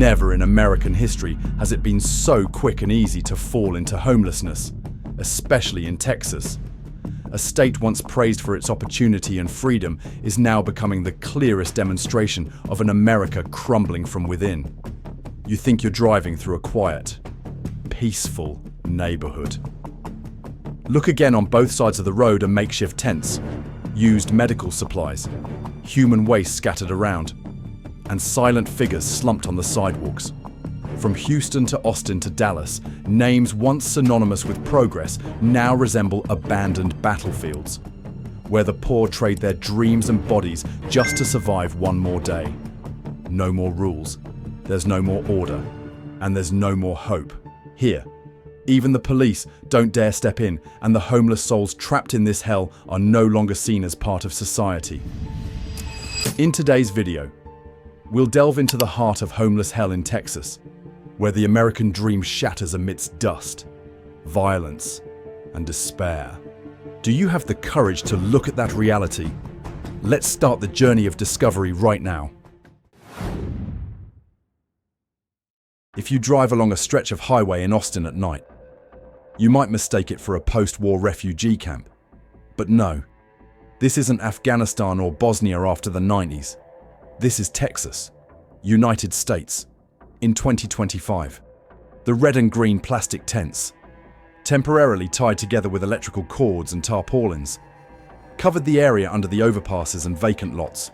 Never in American history has it been so quick and easy to fall into homelessness, especially in Texas. A state once praised for its opportunity and freedom is now becoming the clearest demonstration of an America crumbling from within. You think you're driving through a quiet, peaceful neighborhood. Look again. On both sides of the road are makeshift tents, used medical supplies, human waste scattered around, and silent figures slumped on the sidewalks. From Houston to Austin to Dallas, names once synonymous with progress now resemble abandoned battlefields, where the poor trade their dreams and bodies just to survive one more day. No more rules, there's no more order, and there's no more hope. Here, even the police don't dare step in, and the homeless souls trapped in this hell are no longer seen as part of society. In today's video, we'll delve into the heart of homeless hell in Texas, where the American dream shatters amidst dust, violence, and despair. Do you have the courage to look at that reality? Let's start the journey of discovery right now. If you drive along a stretch of highway in Austin at night, you might mistake it for a post-war refugee camp. But no, this isn't Afghanistan or Bosnia after the 90s. This is Texas, United States, in 2025. The red and green plastic tents, temporarily tied together with electrical cords and tarpaulins, covered the area under the overpasses and vacant lots.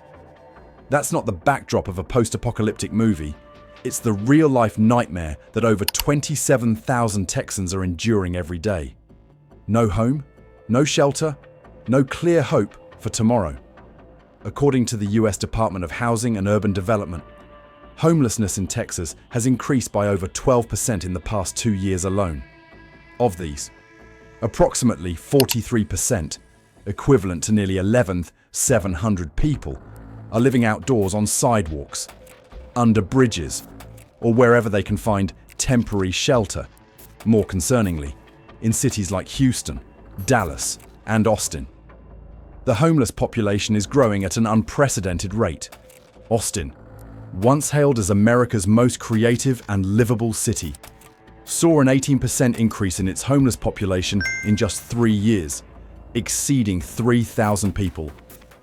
That's not the backdrop of a post-apocalyptic movie. It's the real-life nightmare that over 27,000 Texans are enduring every day. No home, no shelter, no clear hope for tomorrow. According to the US Department of Housing and Urban Development, homelessness in Texas has increased by over 12% in the past 2 years alone. Of these, approximately 43%, equivalent to nearly 11,700 people, are living outdoors on sidewalks, under bridges, or wherever they can find temporary shelter. More concerningly, in cities like Houston, Dallas, and Austin. The homeless population is growing at an unprecedented rate. Austin, once hailed as America's most creative and livable city, saw an 18% increase in its homeless population in just 3 years, exceeding 3,000 people.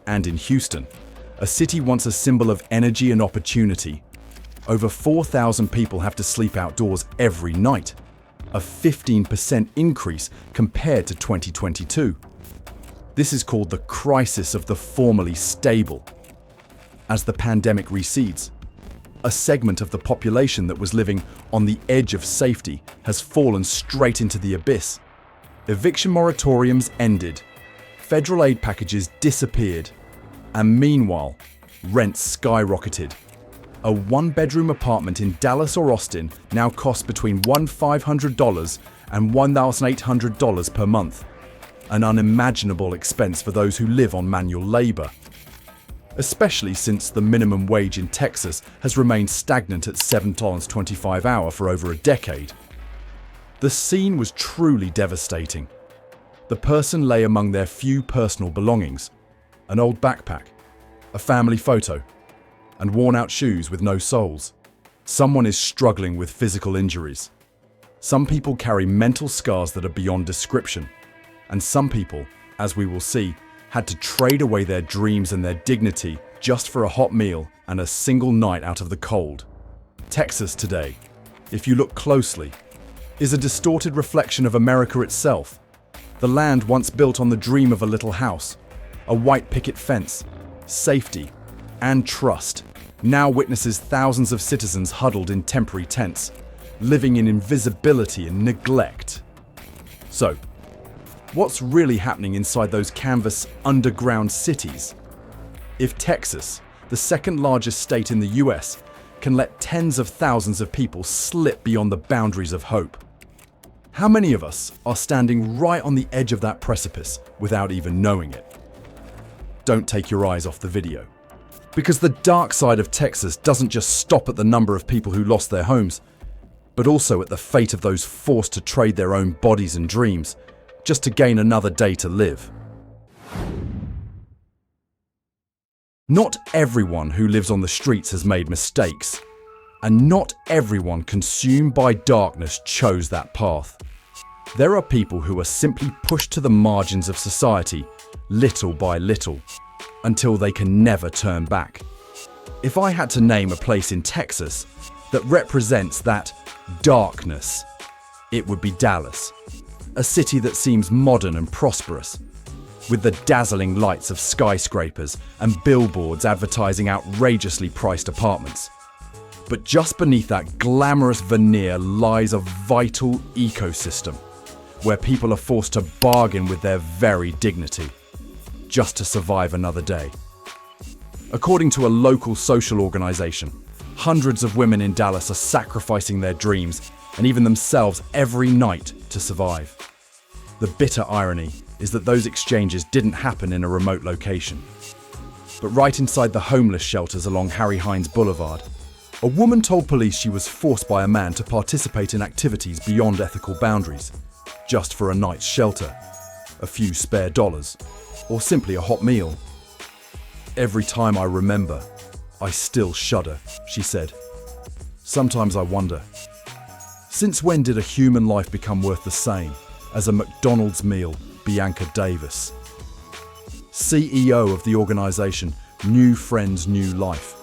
And in Houston, a city once a symbol of energy and opportunity, over 4,000 people have to sleep outdoors every night, a 15% increase compared to 2022. This is called the crisis of the formerly stable. As the pandemic recedes, a segment of the population that was living on the edge of safety has fallen straight into the abyss. Eviction moratoriums ended, federal aid packages disappeared, and meanwhile, rents skyrocketed. A one-bedroom apartment in Dallas or Austin now costs between $1,500 and $1,800 per month, an unimaginable expense for those who live on manual labor, especially since the minimum wage in Texas has remained stagnant at $7.25 an hour for over a decade. The scene was truly devastating. The person lay among their few personal belongings, an old backpack, a family photo, and worn-out shoes with no soles. Someone is struggling with physical injuries. Some people carry mental scars that are beyond description. And some people, as we will see, had to trade away their dreams and their dignity just for a hot meal and a single night out of the cold. Texas today, if you look closely, is a distorted reflection of America itself. The land once built on the dream of a little house, a white picket fence, safety, and trust, now witnesses thousands of citizens huddled in temporary tents, living in invisibility and neglect. So, what's really happening inside those canvas underground cities? If Texas, the second largest state in the US, can let tens of thousands of people slip beyond the boundaries of hope, how many of us are standing right on the edge of that precipice without even knowing it? Don't take your eyes off the video. Because the dark side of Texas doesn't just stop at the number of people who lost their homes, but also at the fate of those forced to trade their own bodies and dreams just to gain another day to live. Not everyone who lives on the streets has made mistakes. And not everyone consumed by darkness chose that path. There are people who are simply pushed to the margins of society, little by little, until they can never turn back. If I had to name a place in Texas that represents that darkness, it would be Dallas, a city that seems modern and prosperous, with the dazzling lights of skyscrapers and billboards advertising outrageously priced apartments. But just beneath that glamorous veneer lies a vital ecosystem, where people are forced to bargain with their very dignity, just to survive another day. According to a local social organization, hundreds of women in Dallas are sacrificing their dreams and even themselves every night to survive. The bitter irony is that those exchanges didn't happen in a remote location, but right inside the homeless shelters along Harry Hines Boulevard. A woman told police she was forced by a man to participate in activities beyond ethical boundaries, just for a night's shelter, a few spare dollars, or simply a hot meal. "Every time I remember, I still shudder," she said. "Sometimes I wonder, since when did a human life become worth the same as a McDonald's meal?" Bianca Davis, CEO of the organization New Friends, New Life,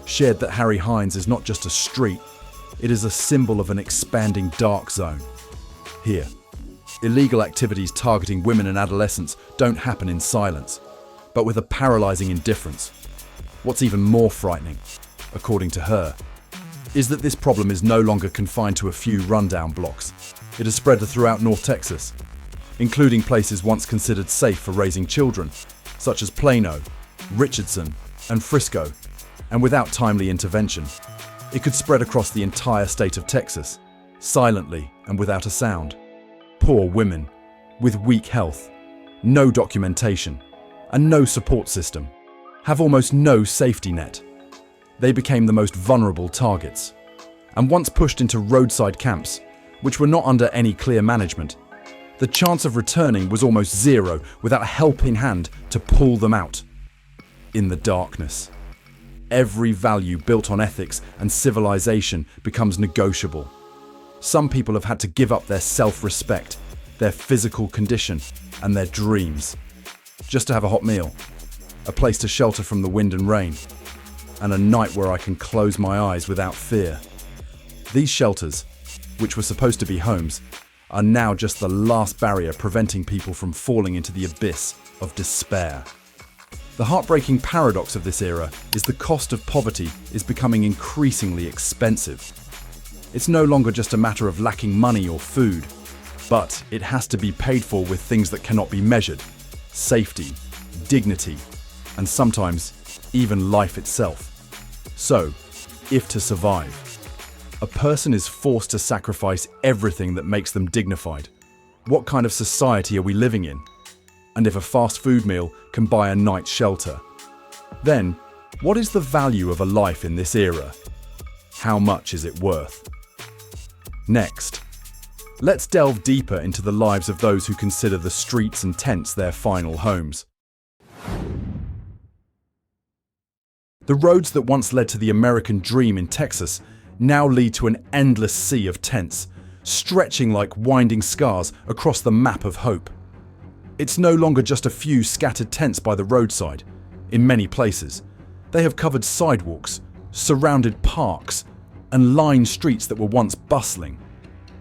shared that Harry Hines is not just a street, it is a symbol of an expanding dark zone. Here, illegal activities targeting women and adolescents don't happen in silence, but with a paralyzing indifference. What's even more frightening, according to her, is that this problem is no longer confined to a few rundown blocks. It has spread throughout North Texas, including places once considered safe for raising children, such as Plano, Richardson, and Frisco. And without timely intervention, it could spread across the entire state of Texas, silently and without a sound. Poor women, with weak health, no documentation, and no support system, have almost no safety net. They became the most vulnerable targets. And once pushed into roadside camps, which were not under any clear management, the chance of returning was almost zero without a helping hand to pull them out. In the darkness, every value built on ethics and civilization becomes negotiable. Some people have had to give up their self-respect, their physical condition, and their dreams, just to have a hot meal, a place to shelter from the wind and rain, and a night where I can close my eyes without fear. These shelters, which were supposed to be homes, are now just the last barrier preventing people from falling into the abyss of despair. The heartbreaking paradox of this era is the cost of poverty is becoming increasingly expensive. It's no longer just a matter of lacking money or food, but it has to be paid for with things that cannot be measured: safety, dignity, and sometimes even life itself. So, if to survive, a person is forced to sacrifice everything that makes them dignified, what kind of society are we living in? And if a fast food meal can buy a night's shelter, then what is the value of a life in this era? How much is it worth? Next, let's delve deeper into the lives of those who consider the streets and tents their final homes. The roads that once led to the American dream in Texas now lead to an endless sea of tents, stretching like winding scars across the map of hope. It's no longer just a few scattered tents by the roadside. In many places, they have covered sidewalks, surrounded parks, and lined streets that were once bustling.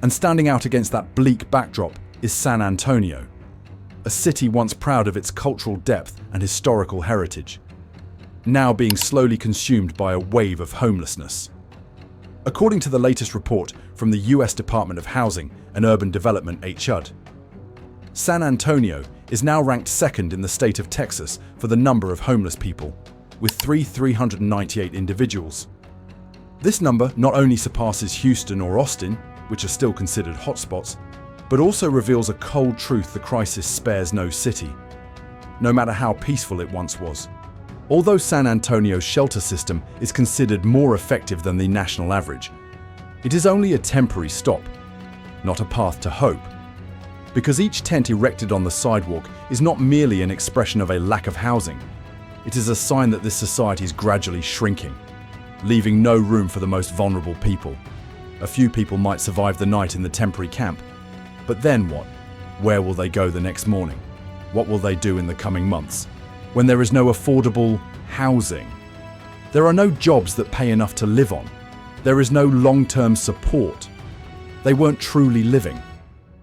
And standing out against that bleak backdrop is San Antonio, a city once proud of its cultural depth and historical heritage, now being slowly consumed by a wave of homelessness. According to the latest report from the US Department of Housing and Urban Development (HUD), San Antonio is now ranked second in the state of Texas for the number of homeless people, with 398 individuals. This number not only surpasses Houston or Austin, which are still considered hotspots, but also reveals a cold truth: the crisis spares no city, no matter how peaceful it once was. Although San Antonio's shelter system is considered more effective than the national average, it is only a temporary stop, not a path to hope. Because each tent erected on the sidewalk is not merely an expression of a lack of housing, it is a sign that this society is gradually shrinking. leaving no room for the most vulnerable people. A few people might survive the night in the temporary camp. But then what? Where will they go the next morning? What will they do in the coming months? When there is no affordable housing? There are no jobs that pay enough to live on. There is no long-term support. They weren't truly living.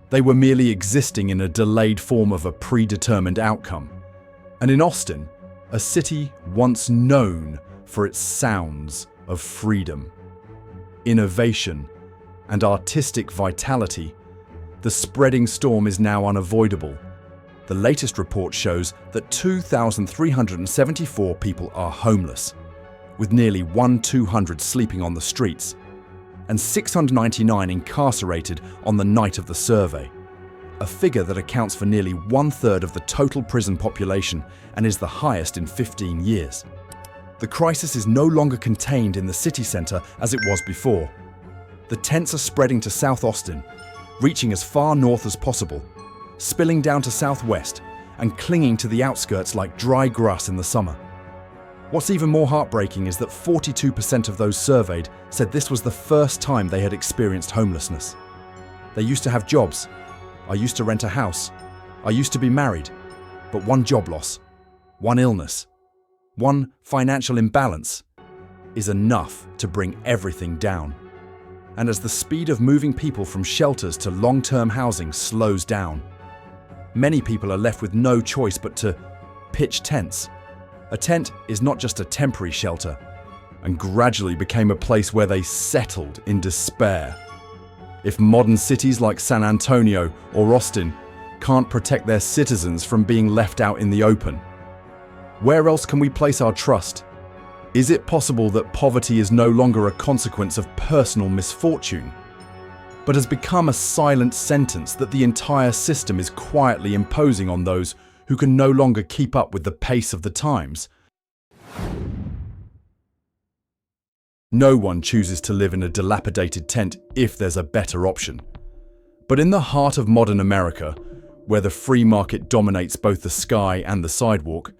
They were merely existing in a delayed form of a predetermined outcome. And in Austin, a city once known for its sounds of freedom, innovation, and artistic vitality, the spreading storm is now unavoidable. The latest report shows that 2,374 people are homeless, with nearly 1,200 sleeping on the streets, and 699 incarcerated on the night of the survey, a figure that accounts for nearly 1/3 of the total prison population and is the highest in 15 years. The crisis is no longer contained in the city centre as it was before. The tents are spreading to South Austin, reaching as far north as possible, spilling down to southwest and clinging to the outskirts like dry grass in the summer. What's even more heartbreaking is that 42% of those surveyed said this was the first time they had experienced homelessness. They used to have jobs. I used to rent a house. I used to be married. But one job loss, one illness, one financial imbalance is enough to bring everything down. And as the speed of moving people from shelters to long-term housing slows down, many people are left with no choice but to pitch tents. A tent is not just a temporary shelter, and gradually became a place where they settled in despair. If modern cities like San Antonio or Austin can't protect their citizens from being left out in the open, where else can we place our trust? Is it possible that poverty is no longer a consequence of personal misfortune, but has become a silent sentence that the entire system is quietly imposing on those who can no longer keep up with the pace of the times? No one chooses to live in a dilapidated tent if there's a better option. But in the heart of modern America, where the free market dominates both the sky and the sidewalk,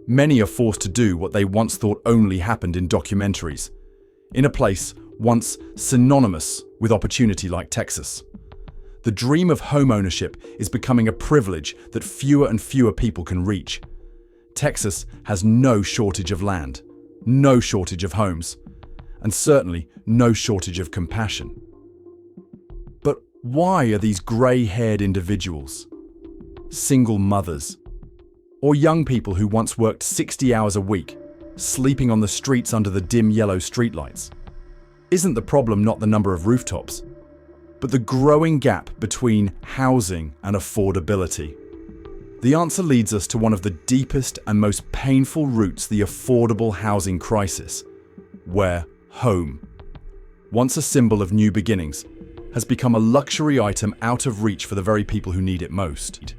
many are forced to do what they once thought only happened in documentaries, in a place once synonymous with opportunity like Texas. The dream of home ownership is becoming a privilege that fewer and fewer people can reach. Texas has no shortage of land, no shortage of homes, and certainly no shortage of compassion. But why are these grey-haired individuals, single mothers, or young people who once worked 60 hours a week, sleeping on the streets under the dim yellow streetlights? Isn't the problem not the number of rooftops, but the growing gap between housing and affordability? The answer leads us to one of the deepest and most painful roots the affordable housing crisis, where home, once a symbol of new beginnings, has become a luxury item out of reach for the very people who need it most.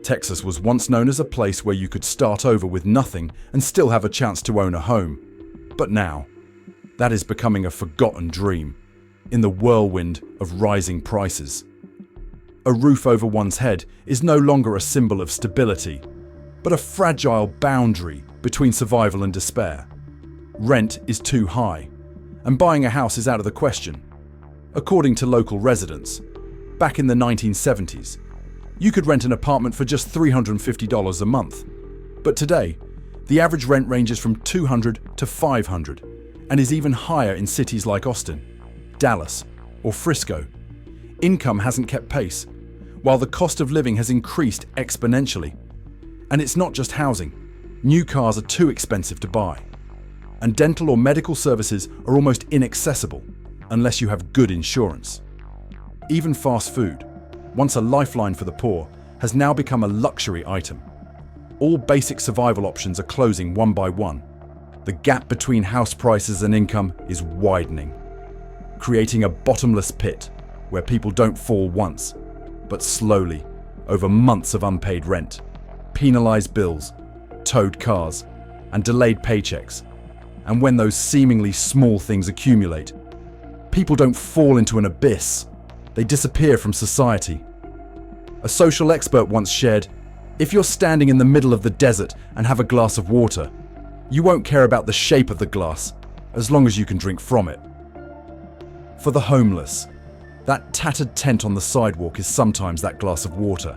Texas was once known as a place where you could start over with nothing and still have a chance to own a home. But now, that is becoming a forgotten dream in the whirlwind of rising prices. A roof over one's head is no longer a symbol of stability, but a fragile boundary between survival and despair. Rent is too high, and buying a house is out of the question. According to local residents, back in the 1970s, you could rent an apartment for just $350 a month. But today, the average rent ranges from $200 to $500, and is even higher in cities like Austin, Dallas, or Frisco. Income hasn't kept pace, while the cost of living has increased exponentially. And it's not just housing. New cars are too expensive to buy, and dental or medical services are almost inaccessible unless you have good insurance. Even fast food, once a lifeline for the poor, has now become a luxury item. All basic survival options are closing one by one. The gap between house prices and income is widening, creating a bottomless pit where people don't fall once, but slowly, over months of unpaid rent, penalized bills, towed cars, and delayed paychecks. And when those seemingly small things accumulate, people don't fall into an abyss. They disappear from society. A social expert once shared, "If you're standing in the middle of the desert and have a glass of water, you won't care about the shape of the glass, as long as you can drink from it. For the homeless, that tattered tent on the sidewalk is sometimes that glass of water.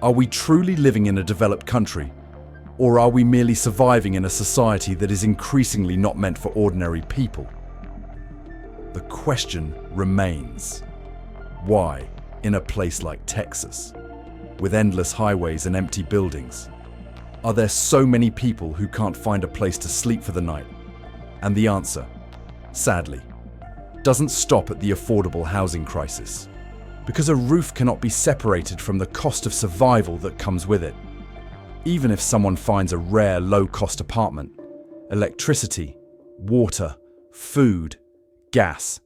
Are we truly living in a developed country, or are we merely surviving in a society that is increasingly not meant for ordinary people? The question remains, why, in a place like Texas, with endless highways and empty buildings, are there so many people who can't find a place to sleep for the night? And the answer, sadly, doesn't stop at the affordable housing crisis, because a roof cannot be separated from the cost of survival that comes with it. Even if someone finds a rare, low-cost apartment, electricity, water, food, gas,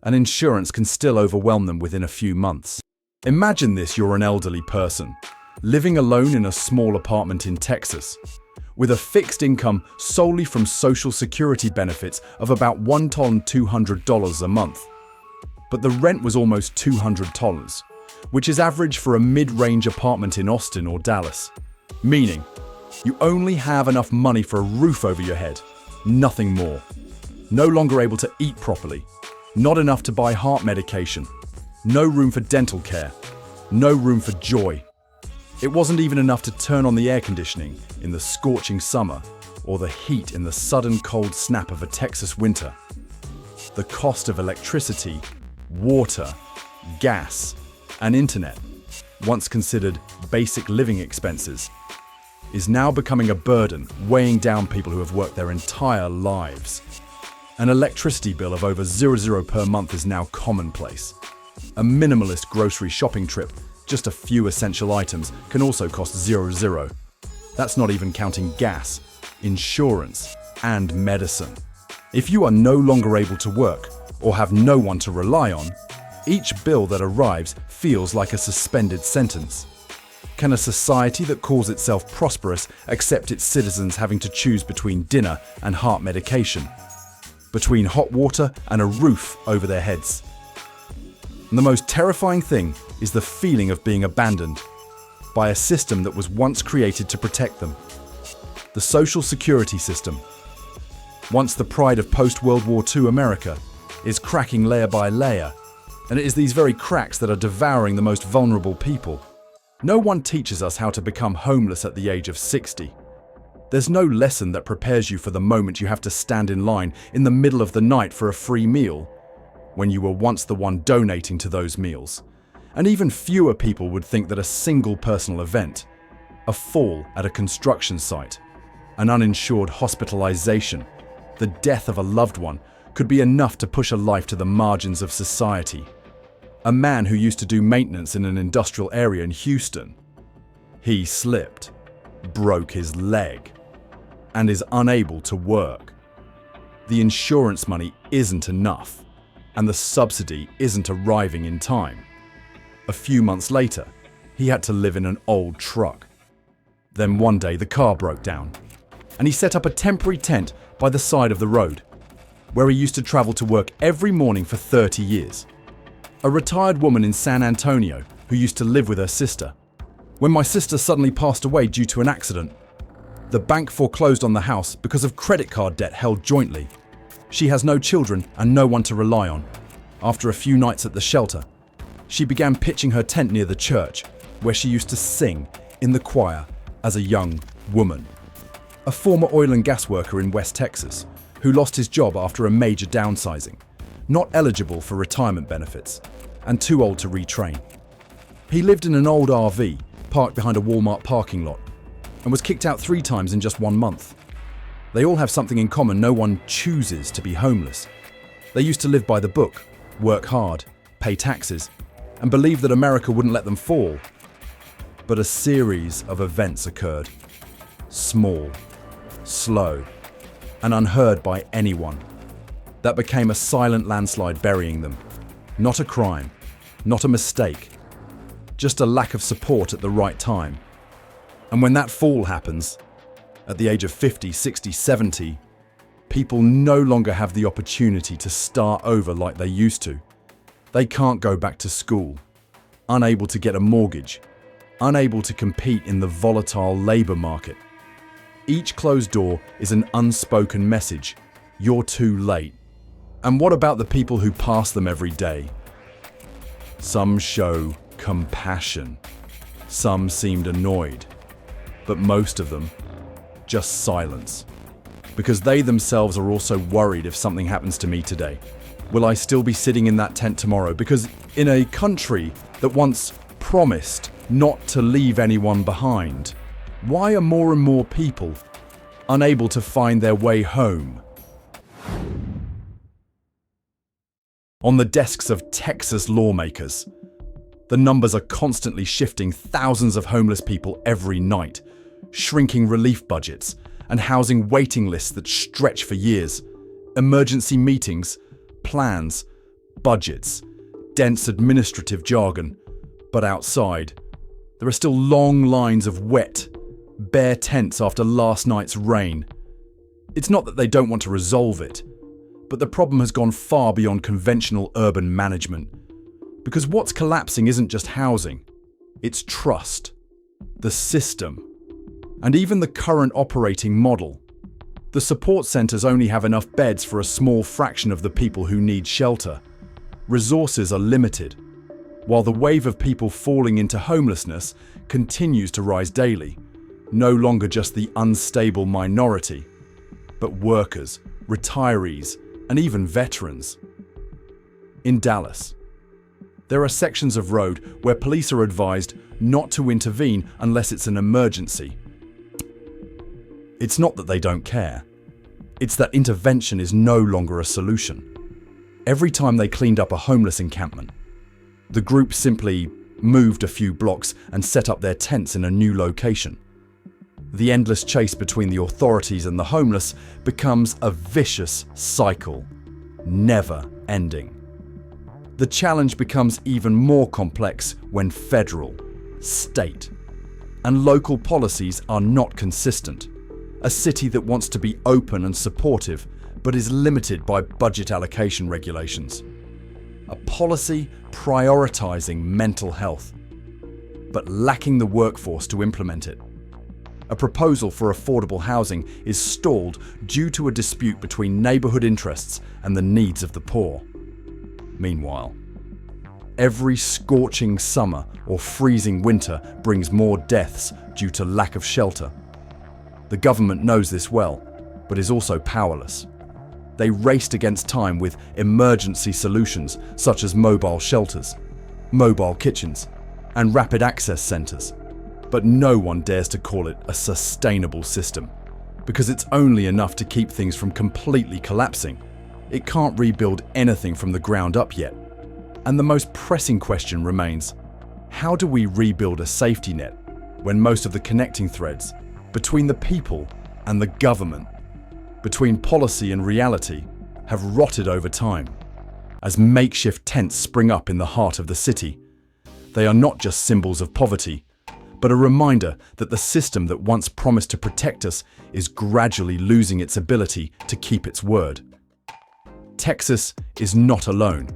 and insurance can still overwhelm them within a few months. Imagine this: you're an elderly person, living alone in a small apartment in Texas, with a fixed income solely from Social Security benefits of about $1,200 a month. But the rent was almost $200, which is average for a mid-range apartment in Austin or Dallas. Meaning, you only have enough money for a roof over your head, nothing more. No longer able to eat properly, not enough to buy heart medication, no room for dental care, no room for joy. It wasn't even enough to turn on the air conditioning in the scorching summer or the heat in the sudden cold snap of a Texas winter. The cost of electricity, water, gas, and internet, once considered basic living expenses, is now becoming a burden weighing down people who have worked their entire lives. An electricity bill of over $00 per month is now commonplace. A minimalist grocery shopping trip, just a few essential items, can also cost $00. That's not even counting gas, insurance, and medicine. If you are no longer able to work or have no one to rely on, each bill that arrives feels like a suspended sentence. Can a society that calls itself prosperous accept its citizens having to choose between dinner and heart medication, between hot water and a roof over their heads? And the most terrifying thing is the feeling of being abandoned by a system that was once created to protect them. The Social Security system, once the pride of post-World War II America, is cracking layer by layer, and it is these very cracks that are devouring the most vulnerable people. No one teaches us how to become homeless at the age of 60. There's no lesson that prepares you for the moment you have to stand in line in the middle of the night for a free meal, when you were once the one donating to those meals. And even fewer people would think that a single personal event, a fall at a construction site, an uninsured hospitalization, the death of a loved one, could be enough to push a life to the margins of society. A man who used to do maintenance in an industrial area in Houston, he slipped, broke his leg, and is unable to work. The insurance money isn't enough, and the subsidy isn't arriving in time. A few months later, he had to live in an old truck. Then one day the car broke down, and he set up a temporary tent by the side of the road, where he used to travel to work every morning for 30 years. A retired woman in San Antonio who used to live with her sister. When my sister suddenly passed away due to an accident, the bank foreclosed on the house because of credit card debt held jointly. She has no children and no one to rely on. After a few nights at the shelter, she began pitching her tent near the church, where she used to sing in the choir as a young woman. A former oil and gas worker in West Texas who lost his job after a major downsizing, not eligible for retirement benefits, and too old to retrain. He lived in an old RV parked behind a Walmart parking lot and was kicked out 3 times in just 1 month. They all have something in common: no one chooses to be homeless. They used to live by the book, work hard, pay taxes, and believe that America wouldn't let them fall. But a series of events occurred. Small, slow, and unheard by anyone. That became a silent landslide burying them. Not a crime, not a mistake, just a lack of support at the right time. And when that fall happens, at the age of 50, 60, 70, people no longer have the opportunity to start over like they used to. They can't go back to school, unable to get a mortgage, unable to compete in the volatile labor market. Each closed door is an unspoken message. you're too late. And what about the people who pass them every day? Some show compassion. Some seemed annoyed. But most of them, just silence. Because they themselves are also worried if something happens to me today. Will I still be sitting in that tent tomorrow? Because in a country that once promised not to leave anyone behind, why are more and more people unable to find their way home? On the desks of Texas lawmakers, the numbers are constantly shifting. Thousands of homeless people every night, shrinking relief budgets, and housing waiting lists that stretch for years. Emergency meetings, plans, budgets, dense administrative jargon. But outside, there are still long lines of wet, bare tents after last night's rain. It's not that they don't want to resolve it, but the problem has gone far beyond conventional urban management. Because what's collapsing isn't just housing, it's trust, the system, and even the current operating model. The support centres only have enough beds for a small fraction of the people who need shelter. Resources are limited, while the wave of people falling into homelessness continues to rise daily. No longer just the unstable minority, but workers, retirees, and even veterans. In Dallas, there are sections of road where police are advised not to intervene unless it's an emergency. It's not that they don't care. It's that intervention is no longer a solution. Every time they cleaned up a homeless encampment, the group simply moved a few blocks and set up their tents in a new location. The endless chase between the authorities and the homeless becomes a vicious cycle, never ending. The challenge becomes even more complex when federal, state, and local policies are not consistent. A city that wants to be open and supportive, but is limited by budget allocation regulations. A policy prioritizing mental health, but lacking the workforce to implement it. A proposal for affordable housing is stalled due to a dispute between neighborhood interests and the needs of the poor. Meanwhile, every scorching summer or freezing winter brings more deaths due to lack of shelter. The government knows this well, but is also powerless. They raced against time with emergency solutions such as mobile shelters, mobile kitchens, and rapid access centers. But no one dares to call it a sustainable system, because it's only enough to keep things from completely collapsing. It can't rebuild anything from the ground up yet. And the most pressing question remains, how do we rebuild a safety net when most of the connecting threads between the people and the government, between policy and reality, have rotted over time? As makeshift tents spring up in the heart of the city, they are not just symbols of poverty, but a reminder that the system that once promised to protect us is gradually losing its ability to keep its word. Texas is not alone,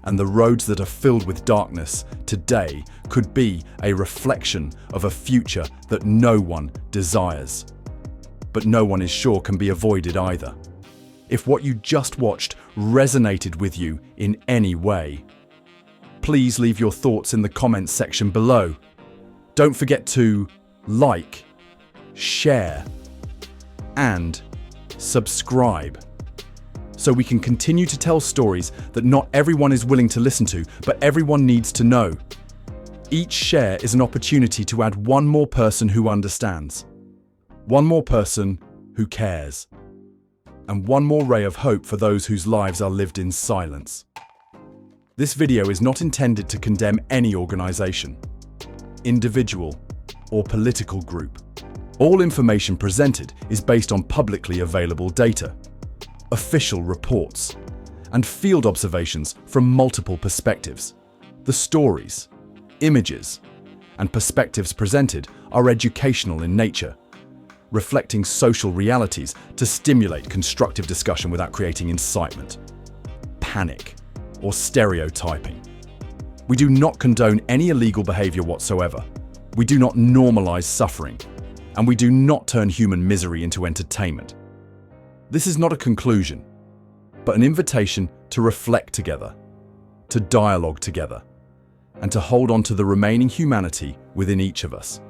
and the roads that are filled with darkness today could be a reflection of a future that no one desires. But no one is sure can be avoided either. If what you just watched resonated with you in any way, please leave your thoughts in the comments section below. Don't forget to like, share, and subscribe, so we can continue to tell stories that not everyone is willing to listen to, but everyone needs to know. Each share is an opportunity to add one more person who understands, one more person who cares, and one more ray of hope for those whose lives are lived in silence. This video is not intended to condemn any organization, individual, or political group. All information presented is based on publicly available data, official reports, and field observations from multiple perspectives. The stories, images, and perspectives presented are educational in nature, reflecting social realities to stimulate constructive discussion without creating incitement, panic, or stereotyping. We do not condone any illegal behavior whatsoever. We do not normalize suffering, and we do not turn human misery into entertainment. This is not a conclusion, but an invitation to reflect together, to dialogue together, and to hold on to the remaining humanity within each of us.